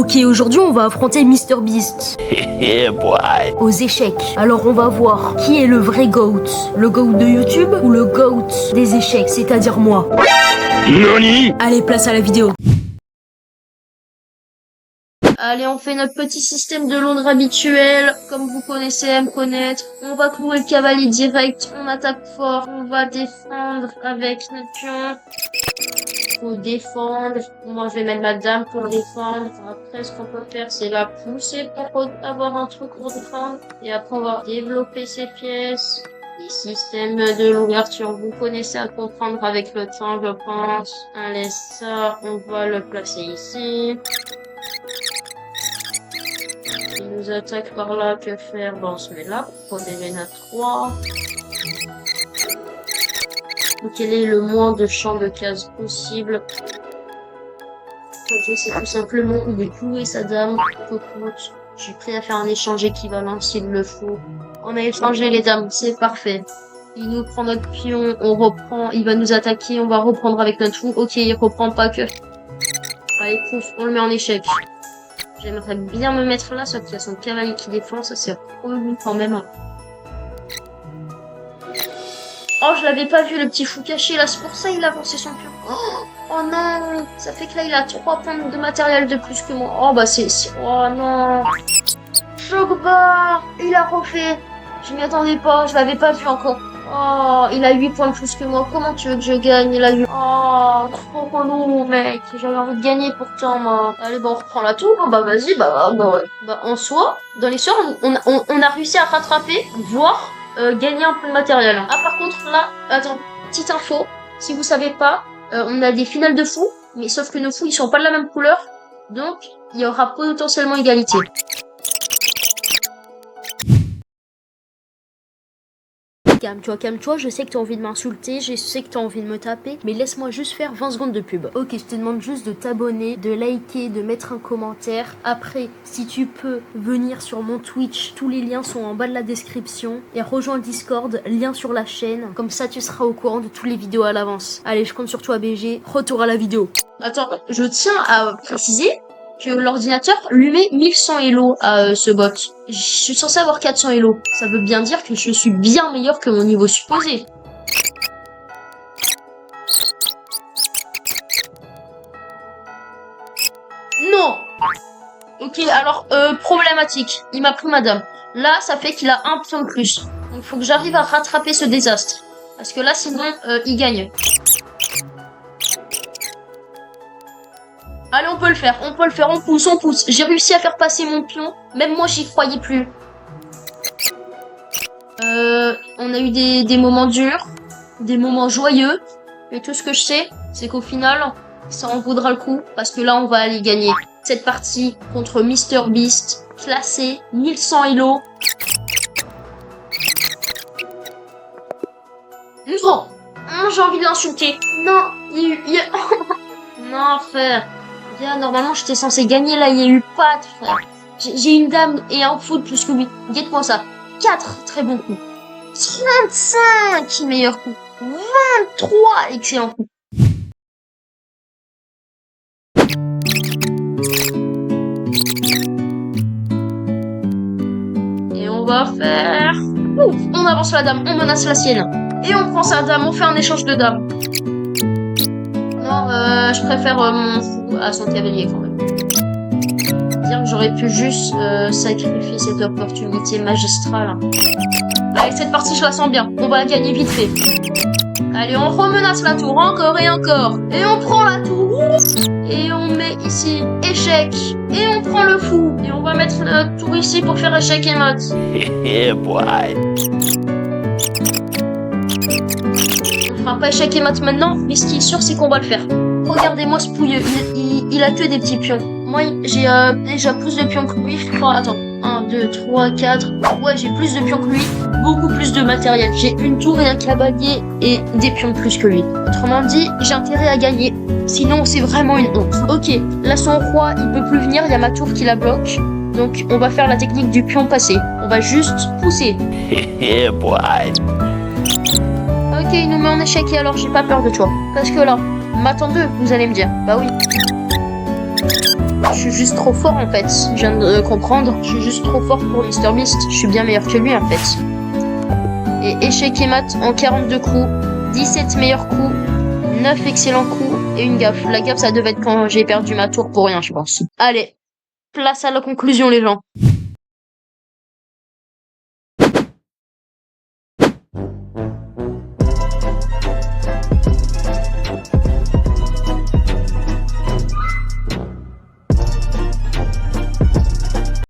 Ok, aujourd'hui on va affronter MrBeast. Aux échecs. Alors on va voir qui est le vrai GOAT. Le GOAT de YouTube ou le GOAT des échecs, c'est-à-dire moi. Nani? Allez, place à la vidéo. Allez, on fait notre petit système de Londres habituel, comme vous connaissez à me connaître. On va clouer le cavalier direct, on attaque fort, on va défendre avec notre pion. Faut défendre. Moi, je vais mettre ma dame pour défendre. Après, ce qu'on peut faire, c'est la pousser pour avoir un truc pour défendre. Et après, on va développer ses pièces. Les systèmes de l'ouverture, vous connaissez à comprendre avec le temps, je pense. On laisse ça, on va le placer ici. Il nous attaque par là, que faire? Bon, on se met là pour protéger notre 3. Quel est le moins de champ de cases possible? Ok, c'est tout simplement de clouer sa dame. Cocotte. Je suis prêt à faire un échange équivalent s'il le faut. On a échangé les dames, c'est parfait. Il nous prend notre pion, on reprend, il va nous attaquer, on va reprendre avec notre fou. Ok, il reprend pas que. Allez, pouf, on le met en échec. J'aimerais bien me mettre là, sauf qu'il y a son cavalier qui défend, ça c'est relou quand même. Oh, je l'avais pas vu, le petit fou caché, là, c'est pour ça il a avancé son pion. Oh non, ça fait que là, il a 3 points de matériel de plus que moi. Oh, bah oh non. Chogba, il a refait. Je m'y attendais pas, je l'avais pas vu encore. Oh, il a 8 points de plus que moi. Comment tu veux que je gagne? Il a 8. Oh, trop relou, mec. J'avais envie de gagner pourtant, moi. Allez, bah, on reprend la tour. Oh, bah, vas-y, bah, ouais. Bah, en soi, dans les soirs, on a réussi à rattraper, voire gagner un peu de matériel. Ah, par contre, là, attends, petite info. Si vous savez pas, on a des finales de fous, mais sauf que nos fous, ils sont pas de la même couleur. Donc, il y aura potentiellement égalité. Calme-toi, je sais que t'as envie de m'insulter, je sais que t'as envie de me taper, mais laisse-moi juste faire 20 secondes de pub. Ok, je te demande juste de t'abonner, de liker, de mettre un commentaire. Après, si tu peux venir sur mon Twitch, tous les liens sont en bas de la description. Et rejoins le Discord, lien sur la chaîne. Comme ça, tu seras au courant de toutes les vidéos à l'avance. Allez, je compte sur toi, BG. Retour à la vidéo. Attends, je tiens à préciser que l'ordinateur lui met 1100 Elo à ce bot. Je suis censé avoir 400 Elo. Ça veut bien dire que je suis bien meilleur que mon niveau supposé. Non. Ok, alors, problématique. Il m'a pris madame. Là, ça fait qu'il a un pion de plus. Donc, il faut que j'arrive à rattraper ce désastre. Parce que là, sinon, il gagne. Allez, on peut le faire, on pousse. J'ai réussi à faire passer mon pion. Même moi, j'y croyais plus. On a eu des moments durs, des moments joyeux. Mais tout ce que je sais, c'est qu'au final, ça en vaudra le coup. Parce que là, on va aller gagner cette partie contre MrBeast, classé 1100 Elo. Non, j'ai envie de l'insulter. Non, non, frère. Bien, normalement, j'étais censé gagner, là, il y a eu pas de frère. J'ai une dame et un fou de plus que lui. Guette-moi ça. 4 très bons coups. 35 meilleurs coups. 23 excellents coups. Et on va faire... Ouf, on avance la dame, on menace la sienne. Et on prend sa dame, on fait un échange de dames. Non, je préfère mon fou à son cavalier quand même. Dire que j'aurais pu juste sacrifier cette opportunité magistrale. Avec cette partie, je la sens bien. On va la gagner vite fait. Allez, on remenace la tour encore et encore. Et on prend la tour. Et on met ici échec. Et on prend le fou. Et on va mettre notre tour ici pour faire échec et mat. On fera pas échec et mat maintenant, mais ce qui est sûr, c'est qu'on va le faire. Regardez-moi ce pouilleux, il a que des petits pions. Moi, j'ai déjà plus de pions que lui. Enfin, attends, 1, 2, 3, 4. Ouais, j'ai plus de pions que lui. Beaucoup plus de matériel. J'ai une tour et un cavalier et des pions de plus que lui. Autrement dit, j'ai intérêt à gagner. Sinon, c'est vraiment une honte. Ok, là, son roi, il peut plus venir. Il y a ma tour qui la bloque. Donc, on va faire la technique du pion passé. On va juste pousser. Ok, il nous met en échec et alors j'ai pas peur de toi. Parce que là, m'attends-deux, vous allez me dire. Bah oui. Je suis juste trop fort en fait. Je viens de comprendre. Je suis juste trop fort pour MrBeast. Je suis bien meilleur que lui en fait. Et échec et mat en 42 coups. 17 meilleurs coups. 9 excellents coups. Et une gaffe. La gaffe, ça devait être quand j'ai perdu ma tour pour rien, je pense. Allez. Place à la conclusion, les gens.